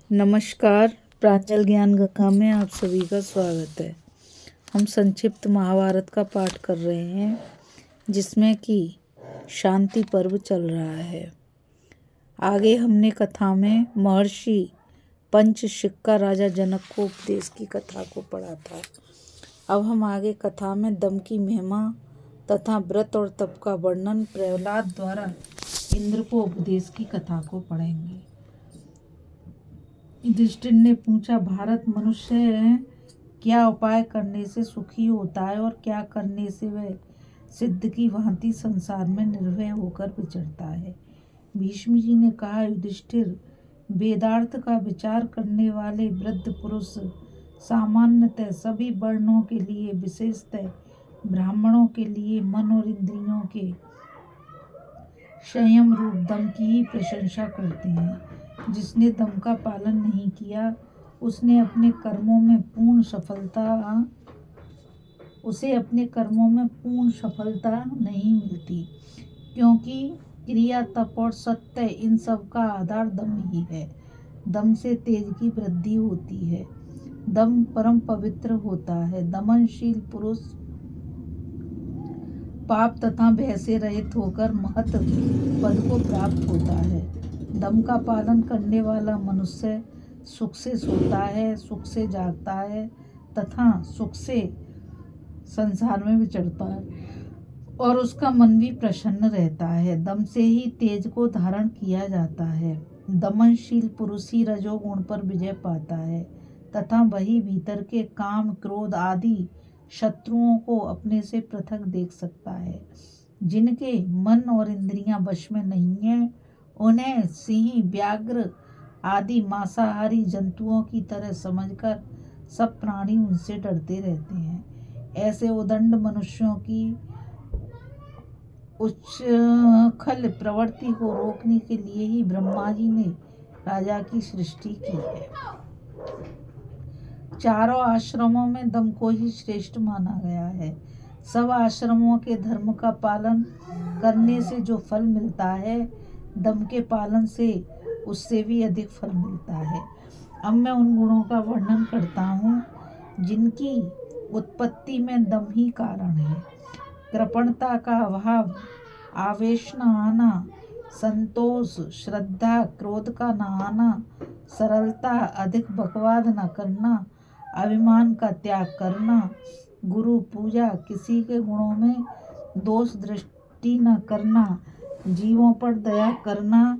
नमस्कार। प्रांजल ज्ञान कथा में आप सभी का स्वागत है। हम संक्षिप्त महाभारत का पाठ कर रहे हैं जिसमें कि शांति पर्व चल रहा है। आगे हमने कथा में महर्षि पंचशिक्का राजा जनक को उपदेश की कथा को पढ़ा था। अब हम आगे कथा में दम की महिमा तथा व्रत और तप का वर्णन प्रहलाद द्वारा इंद्र को उपदेश की कथा को पढ़ेंगे। युधिष्ठिर ने पूछा, भारत मनुष्य क्या उपाय करने से सुखी होता है और क्या करने से वह सिद्ध की भांति संसार में निर्भय होकर विचरता है। भीष्म जी ने कहा, युधिष्ठिर, वेदार्थ का विचार करने वाले वृद्ध पुरुष सामान्यतः सभी वर्णों के लिए, विशेषतः ब्राह्मणों के लिए मन और इंद्रियों के संयम रूप दम की ही प्रशंसा करते हैं। जिसने दम का पालन नहीं किया उसे अपने कर्मों में पूर्ण सफलता नहीं मिलती, क्योंकि क्रिया, तप और सत्य इन सब का आधार दम ही है। दम से तेज की वृद्धि होती है। दम परम पवित्र होता है। दमनशील पुरुष पाप तथा भय से रहित होकर महत् पद को प्राप्त होता है। दम का पालन करने वाला मनुष्य सुख से सोता है, सुख से जागता है तथा सुख से संसार में विचरता है और उसका मन भी प्रसन्न रहता है। दम से ही तेज को धारण किया जाता है। दमनशील पुरुष ही रजोगुण पर विजय पाता है तथा वही भीतर के काम, क्रोध आदि शत्रुओं को अपने से पृथक देख सकता है। जिनके मन और इंद्रियां वश में नहीं है, उन्हें सिंह, व्याघ्र आदि मांसाहारी जंतुओं की तरह समझकर सब प्राणी उनसे डरते रहते हैं। ऐसे उदंड मनुष्यों की उच्छृंखल प्रवृत्ति को रोकने के लिए ही ब्रह्मा जी ने राजा की सृष्टि की है। चारों आश्रमों में दम को ही श्रेष्ठ माना गया है। सब आश्रमों के धर्म का पालन करने से जो फल मिलता है, दम के पालन से उससे भी अधिक फल मिलता है। अब मैं उन गुणों का वर्णन करता हूँ जिनकी उत्पत्ति में दम ही कारण है। कृपणता का अभाव, आवेश न आना, संतोष, श्रद्धा, क्रोध का न आना, सरलता, अधिक बकवाद न करना, अभिमान का त्याग करना, गुरु पूजा, किसी के गुणों में दोष दृष्टि न करना, जीवों पर दया करना,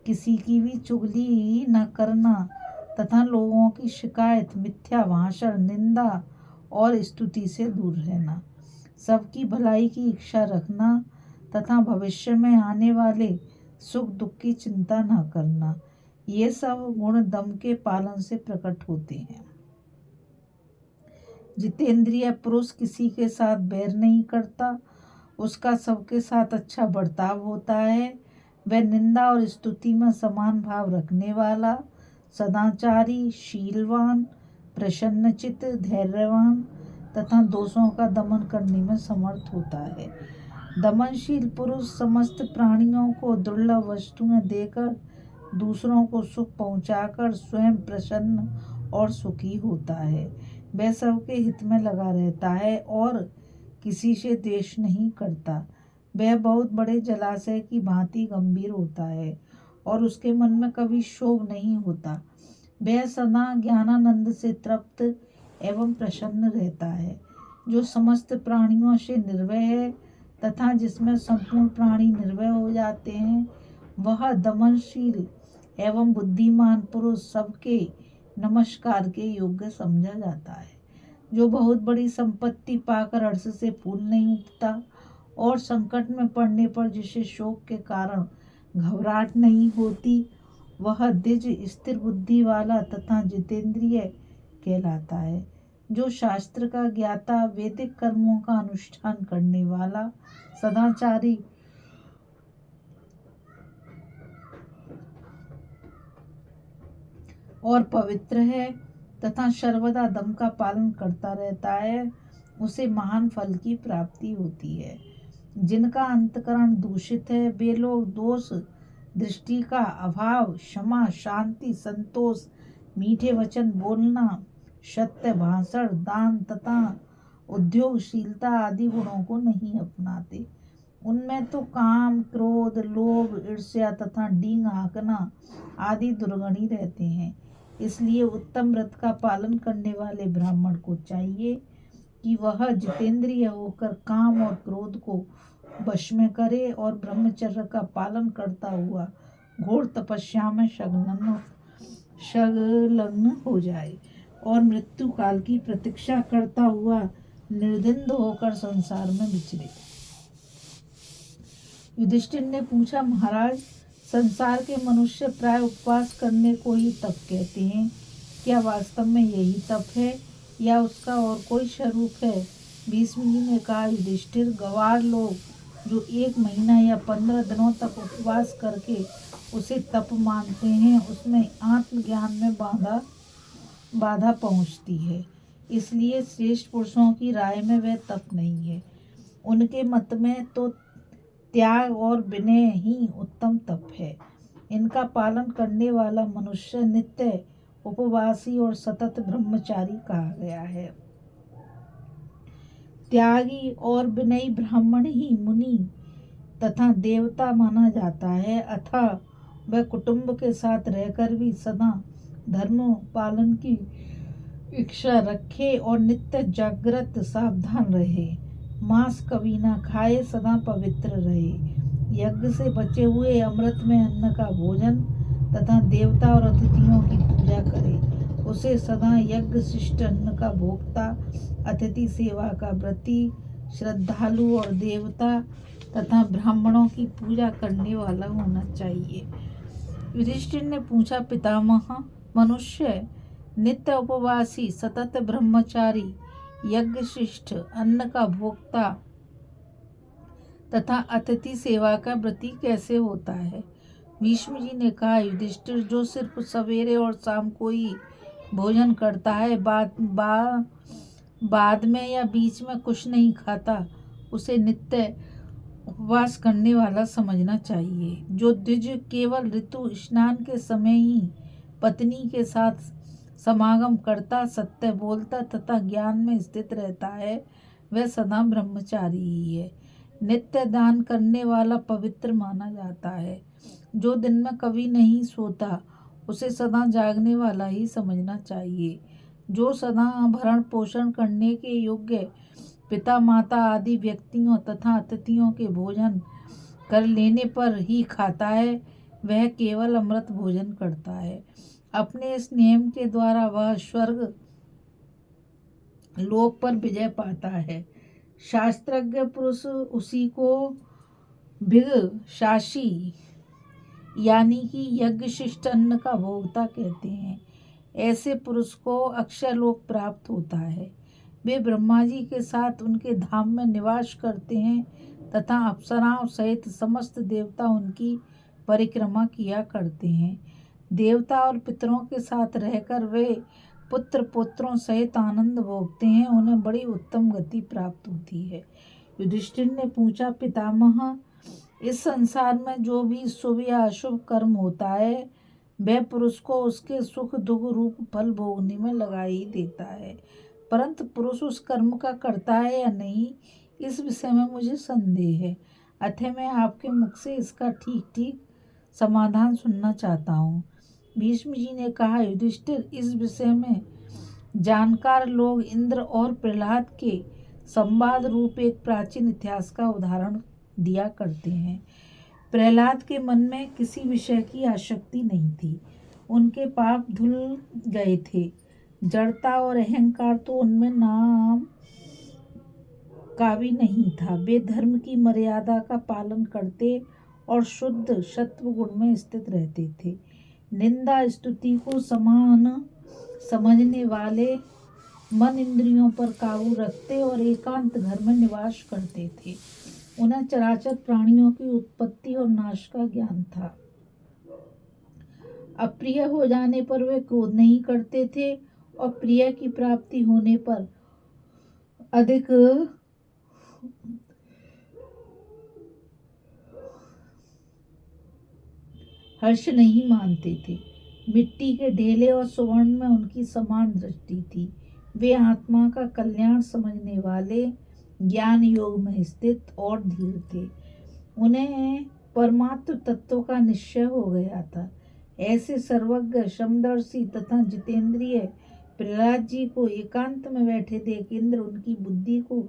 किसी की भी चुगली न करना तथा लोगों की शिकायत, मिथ्या भाषण, निंदा और स्तुति से दूर रहना, सबकी भलाई की इच्छा रखना तथा भविष्य में आने वाले सुख दुख की चिंता न करना, ये सब गुण दम के पालन से प्रकट होते हैं। जितेंद्रिय पुरुष किसी के साथ बैर नहीं करता, उसका सबके साथ अच्छा बर्ताव होता है। वह निंदा और स्तुति में समान भाव रखने वाला, सदाचारी, शीलवान, प्रसन्नचित्त, धैर्यवान तथा दोषों का दमन करने में समर्थ होता है। दमनशील पुरुष समस्त प्राणियों को दुर्लभ वस्तुएं देकर दूसरों को सुख पहुंचाकर स्वयं प्रसन्न और सुखी होता है। वह सबके हित में लगा रहता है और किसी से द्वेष नहीं करता। वह बहुत बड़े जलाशय की भांति गंभीर होता है और उसके मन में कभी क्षोभ नहीं होता। वह सदा ज्ञानानंद से तृप्त एवं प्रसन्न रहता है। जो समस्त प्राणियों से निर्भय है तथा जिसमें संपूर्ण प्राणी निर्भय हो जाते हैं, वह दमनशील एवं बुद्धिमान पुरुष सबके नमस्कार के योग्य समझा जाता है। जो बहुत बड़ी संपत्ति पाकर हर्ष से फूल नहीं उठता और संकट में पड़ने पर जिसे शोक के कारण घबराहट नहीं होती, वह द्विज, स्थिर बुद्धि वाला तथा जितेंद्रिय कहलाता है। जो शास्त्र का ज्ञाता, वैदिक कर्मों का अनुष्ठान करने वाला, सदाचारी और पवित्र है तथा सर्वदा दम का पालन करता रहता है, उसे महान फल की प्राप्ति होती है। जिनका अंतकरण दूषित है, वे लोग दोष, दृष्टि का अभाव, क्षमा, शांति, संतोष, मीठे वचन बोलना, सत्य भाषण, दान तथा उद्योगशीलता आदि गुणों को नहीं अपनाते। उनमें तो काम, क्रोध, लोभ, ईर्ष्या तथा डींग हाँकना आदि दुर्गुण ही रहते हैं। इसलिए उत्तम व्रत का पालन करने वाले ब्राह्मण को चाहिए कि वह जितेंद्रिय होकर काम और क्रोध को वश में करे और ब्रह्मचर्य का पालन करता हुआ घोर तपस्या में संलग्न हो जाए और मृत्यु काल की प्रतीक्षा करता हुआ निर्द्वंद होकर संसार में विचरे। युधिष्ठिर ने पूछा, महाराज, संसार के मनुष्य प्राय उपवास करने को ही तप कहते हैं। क्या वास्तव में यही तप है या उसका और कोई स्वरूप है? भीष्म जी ने कहा, युधिष्ठिर, गवार लोग जो 1 महीना या 15 दिनों तक उपवास करके उसे तप मानते हैं, उसमें आत्मज्ञान में बाधा पहुंचती है। इसलिए श्रेष्ठ पुरुषों की राय में वह तप नहीं है। उनके मत में तो त्याग और विनय ही उत्तम तप है। इनका पालन करने वाला मनुष्य नित्य उपवासी और सतत ब्रह्मचारी कहा गया है। त्यागी और विनयी ब्राह्मण ही मुनि तथा देवता माना जाता है, अतः वह कुटुंब के साथ रहकर भी सदा धर्म पालन की इच्छा रखे और नित्य जागृत सावधान रहे, मांस कभी न खाए, सदा पवित्र रहे, यज्ञ से बचे हुए अमृत में अन्न का भोजन तथा देवता और अतिथियों की पूजा करे, उसे सदा यज्ञ शिष्ट अन्न का भोक्ता, अतिथि सेवा का व्रती, श्रद्धालु और देवता तथा ब्राह्मणों की पूजा करने वाला होना चाहिए। युधिष्ठिर ने पूछा, पितामह, मनुष्य नित्य उपवासी, सतत ब्रह्मचारी, यज्ञ शिष्ट, अन्न का भोक्ता तथा अतिथि सेवा का व्रती कैसे होता है? भीष्म जी ने कहा, युधिष्ठिर, जो सिर्फ सवेरे और शाम को ही भोजन करता है, बाद में या बीच में कुछ नहीं खाता, उसे नित्य उपवास करने वाला समझना चाहिए। जो द्विज केवल ऋतु स्नान के समय ही पत्नी के साथ समागम करता, सत्य बोलता तथा ज्ञान में स्थित रहता है, वह सदा ब्रह्मचारी ही है। नित्य दान करने वाला पवित्र माना जाता है। जो दिन में कभी नहीं सोता, उसे सदा जागने वाला ही समझना चाहिए। जो सदा भरण पोषण करने के योग्य पिता माता आदि व्यक्तियों तथा अतिथियों के भोजन कर लेने पर ही खाता है, वह केवल अमृत भोजन करता है। अपने इस नियम के द्वारा वह स्वर्ग लोक पर विजय पाता है। शास्त्रज्ञ पुरुष उसी को भिगशासी यानी कि यज्ञ शिष्ट अन्न का भोक्ता कहते हैं। ऐसे पुरुष को अक्षय लोक प्राप्त होता है। वे ब्रह्मा जी के साथ उनके धाम में निवास करते हैं तथा अप्सराओं सहित समस्त देवता उनकी परिक्रमा किया करते हैं। देवता और पितरों के साथ रहकर वे पुत्र पुत्रों सहित आनंद भोगते हैं, उन्हें बड़ी उत्तम गति प्राप्त होती है। युधिष्ठिर ने पूछा, पितामह, इस संसार में जो भी शुभ या अशुभ कर्म होता है, वह पुरुष को उसके सुख दुख रूप फल भोगने में लगा ही देता है, परंतु पुरुष उस कर्म का करता है या नहीं, इस विषय में मुझे संदेह है। अतः मैं आपके मुख से इसका ठीक ठीक समाधान सुनना चाहता हूँ। भीष्म जी ने कहा, युधिष्ठिर, इस विषय में जानकार लोग इंद्र और प्रहलाद के संवाद रूप एक प्राचीन इतिहास का उदाहरण दिया करते हैं। प्रहलाद के मन में किसी विषय की आसक्ति नहीं थी। उनके पाप धुल गए थे। जड़ता और अहंकार तो उनमें नाम का भी नहीं था। वे धर्म की मर्यादा का पालन करते और शुद्ध सत्व गुण में स्थित रहते थे। निंदा स्तुति को समान समझने वाले, मन इंद्रियों पर काबू रखते और एकांत घर में निवास करते थे। उन्हें चराचर प्राणियों की उत्पत्ति और नाश का ज्ञान था। अप्रिय हो जाने पर वे क्रोध नहीं करते थे और प्रिय की प्राप्ति होने पर अधिक हर्ष नहीं मानते थे। मिट्टी के ढेले और सुवर्ण में उनकी समान दृष्टि थी। वे आत्मा का कल्याण समझने वाले, ज्ञान योग में स्थित और धीर थे। उन्हें परमात्म तत्व का निश्चय हो गया था। ऐसे सर्वज्ञ, समदर्शी तथा जितेंद्रिय प्रहलाद जी को एकांत में बैठे देख इंद्र उनकी बुद्धि को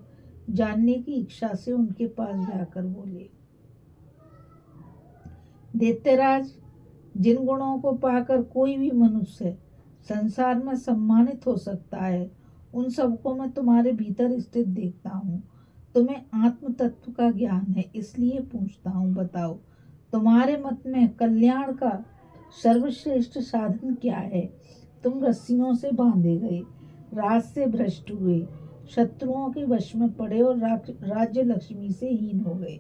जानने की इच्छा से उनके पास जाकर बोले, दैत्यराज, जिन गुणों को पाकर कोई भी मनुष्य संसार में सम्मानित हो सकता है, उन सबको मैं तुम्हारे भीतर स्थित देखता हूँ। तुम्हें आत्म तत्व का ज्ञान है, इसलिए पूछता हूँ, बताओ तुम्हारे मत में कल्याण का सर्वश्रेष्ठ साधन क्या है? तुम रस्सियों से बांधे गए, राज से भ्रष्ट हुए, शत्रुओं के वश में पड़े और राज्य लक्ष्मी से हीन हो गए।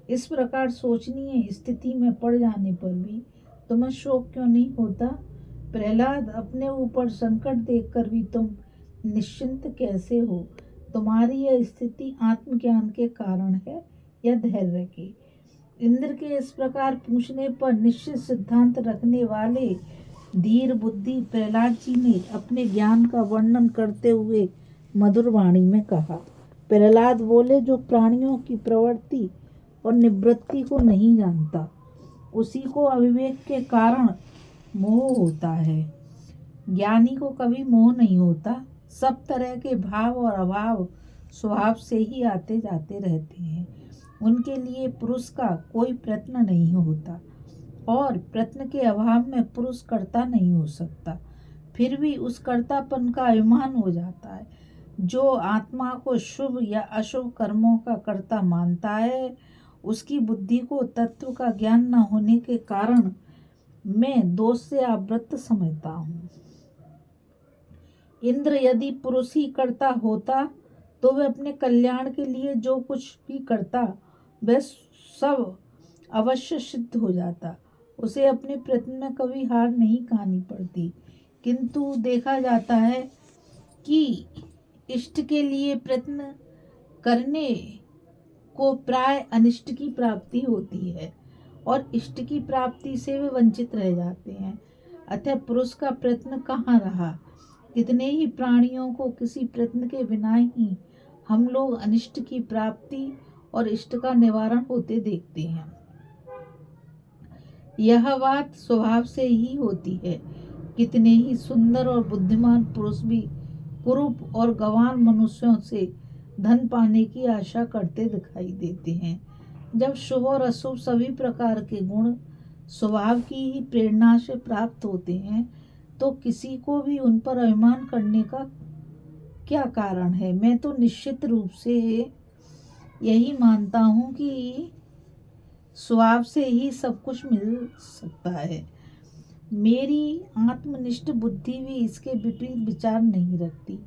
इस प्रकार शोचनीय स्थिति में पड़ जाने पर भी तुम्हें शोक क्यों नहीं होता? प्रहलाद, अपने ऊपर संकट देखकर भी तुम निश्चिंत कैसे हो? तुम्हारी यह स्थिति आत्मज्ञान के कारण है या धैर्य के? इंद्र के इस प्रकार पूछने पर निश्चित सिद्धांत रखने वाले धीर बुद्धि प्रहलाद जी ने अपने ज्ञान का वर्णन करते हुए मधुर वाणी में कहा। प्रहलाद बोले, जो प्राणियों की प्रवृत्ति और निवृत्ति को नहीं जानता, उसी को अविवेक के कारण मोह होता है। ज्ञानी को कभी मोह नहीं होता। सब तरह के भाव और अभाव स्वभाव से ही आते जाते रहते हैं। उनके लिए पुरुष का कोई प्रयत्न नहीं होता और प्रयत्न के अभाव में पुरुष कर्ता नहीं हो सकता। फिर भी उस कर्तापन का अभिमान हो जाता है। जो आत्मा को शुभ या अशुभ कर्मों का कर्ता मानता है, उसकी बुद्धि को तत्व का ज्ञान न होने के कारण मैं दोष से आवृत्त समझता हूँ। इंद्र, यदि पुरुष ही कर्ता होता तो वह अपने कल्याण के लिए जो कुछ भी करता वह सब अवश्य सिद्ध हो जाता। उसे अपने प्रयत्न में कभी हार नहीं खानी पड़ती। किंतु देखा जाता है कि इष्ट के लिए प्रयत्न करने को प्राय अनिष्ट की प्राप्ति होती है और इष्ट की प्राप्ति से वे वंचित रह जाते हैं। अतः पुरुष का प्रयत्न कहाँ रहा? कितने ही प्राणियों को किसी प्रयत्न के बिना ही हम लोग अनिष्ट की प्राप्ति और इष्ट का निवारण होते देखते हैं। यह बात स्वभाव से ही होती है। कितने ही सुंदर और बुद्धिमान पुरुष भी कुरूप और गंवार मनुष्यों से धन पाने की आशा करते दिखाई देते हैं। जब शुभ और अशुभ सभी प्रकार के गुण स्वभाव की ही प्रेरणा से प्राप्त होते हैं, तो किसी को भी उन पर अभिमान करने का क्या कारण है? मैं तो निश्चित रूप से यही मानता हूँ कि स्वभाव से ही सब कुछ मिल सकता है। मेरी आत्मनिष्ठ बुद्धि भी इसके विपरीत विचार नहीं रखती।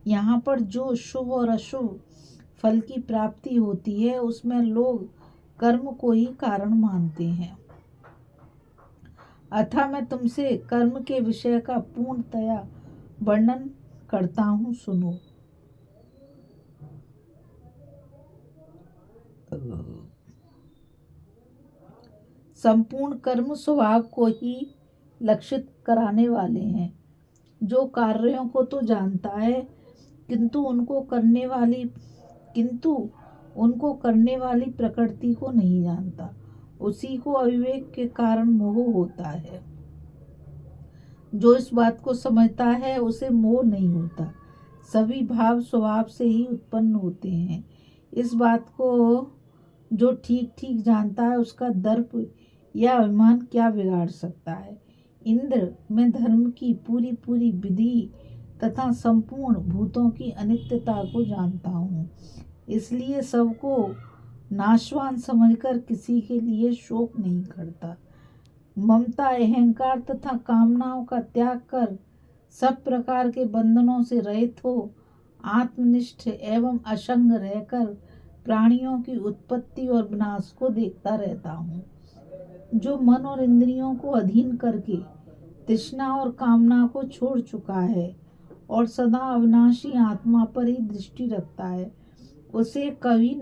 यहाँ पर जो शुभ और अशुभ फल की प्राप्ति होती है, उसमें लोग कर्म को ही कारण मानते हैं। अतः मैं तुमसे कर्म के विषय का पूर्णतया वर्णन करता हूँ, सुनो। संपूर्ण कर्म स्वभाव को ही लक्षित कराने वाले हैं। जो कार्यों को तो जानता है, किंतु उनको करने वाली प्रकृति को नहीं जानता, उसी को अविवेक के कारण मोह होता है। जो इस बात को समझता है, उसे मोह नहीं होता। सभी भाव स्वभाव से ही उत्पन्न होते हैं। इस बात को जो ठीक ठीक जानता है, उसका दर्प या अभिमान क्या बिगाड़ सकता है? इंद्र, मैं धर्म की पूरी पूरी विधि तथा संपूर्ण भूतों की अनित्यता को जानता हूँ, इसलिए सबको नाशवान समझकर किसी के लिए शोक नहीं करता। ममता, अहंकार तथा कामनाओं का त्याग कर सब प्रकार के बंधनों से रहित हो आत्मनिष्ठ एवं असंग रहकर प्राणियों की उत्पत्ति और विनाश को देखता रहता हूँ। जो मन और इंद्रियों को अधीन करके तृष्णा और कामना को छोड़ चुका है और सदा अविनाशी आत्मा पर ही दृष्टि रखता है, उसे कभी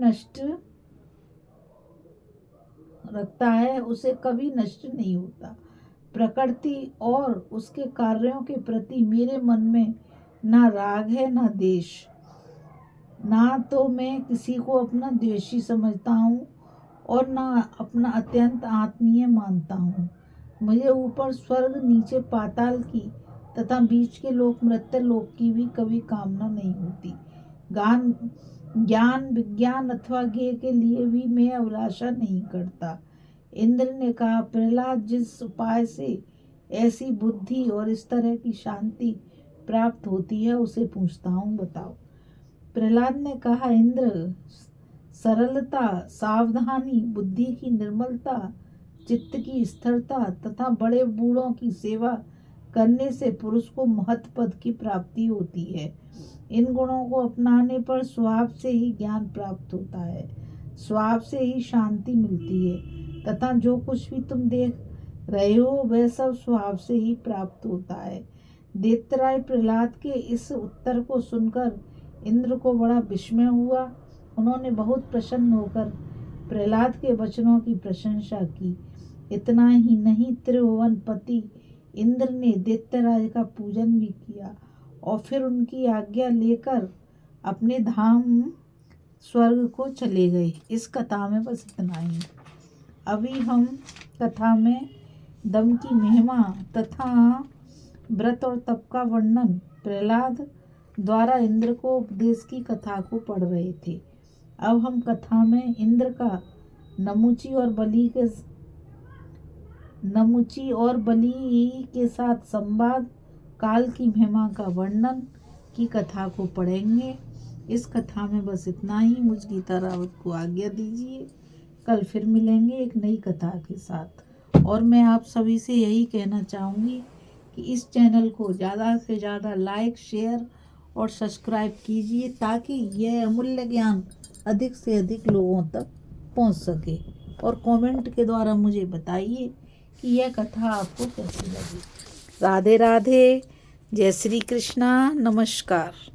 नष्ट नहीं होता। प्रकृति और उसके कार्यों के प्रति मेरे मन में ना राग है ना द्वेष। ना तो मैं किसी को अपना द्वेषी समझता हूँ और ना अपना अत्यंत आत्मीय मानता हूँ। मुझे ऊपर स्वर्ग नीचे पाताल की तथा बीच के लोक मृत्यु लोक की भी कभी कामना नहीं होती। ज्ञान विज्ञान अथवा ज्ञेय के लिए भी मैं अभिलाषा नहीं करता। इंद्र ने कहा, प्रहलाद, जिस उपाय से ऐसी बुद्धि और इस तरह की शांति प्राप्त होती है उसे पूछता हूँ, बताओ। प्रहलाद ने कहा, इंद्र, सरलता, सावधानी, बुद्धि की निर्मलता, चित्त की स्थिरता तथा बड़े बूढ़ों की सेवा करने से पुरुष को महत् पद की प्राप्ति होती है। इन गुणों को अपनाने पर स्वभाव से ही ज्ञान प्राप्त होता है, स्वभाव से ही शांति मिलती है तथा जो कुछ भी तुम देख रहे हो वह सब स्वभाव से ही प्राप्त होता है। दैत्यराज प्रहलाद के इस उत्तर को सुनकर इंद्र को बड़ा विस्मय हुआ। उन्होंने बहुत प्रसन्न होकर प्रहलाद के वचनों की प्रशंसा की। इतना ही नहीं, त्रिभुवन पति इंद्र ने दैत्यराज का पूजन भी किया और फिर उनकी आज्ञा लेकर अपने धाम स्वर्ग को चले गए। इस कथा में बस इतना ही। अभी हम कथा में दम की महिमा तथा व्रत और तप का वर्णन प्रहलाद द्वारा इंद्र को उपदेश की कथा को पढ़ रहे थे। अब हम कथा में इंद्र का नमुची और बलि के साथ संवाद, काल की महिमा का वर्णन की कथा को पढ़ेंगे। इस कथा में बस इतना ही। मुझ गीता रावत को आज्ञा दीजिए। कल फिर मिलेंगे एक नई कथा के साथ। और मैं आप सभी से यही कहना चाहूँगी कि इस चैनल को ज़्यादा से ज़्यादा लाइक, शेयर और सब्सक्राइब कीजिए ताकि यह अमूल्य ज्ञान अधिक से अधिक लोगों तक पहुंच सके। और कमेंट के द्वारा मुझे बताइए कि यह कथा आपको कैसी लगी। राधे राधे, जय श्री कृष्णा, नमस्कार।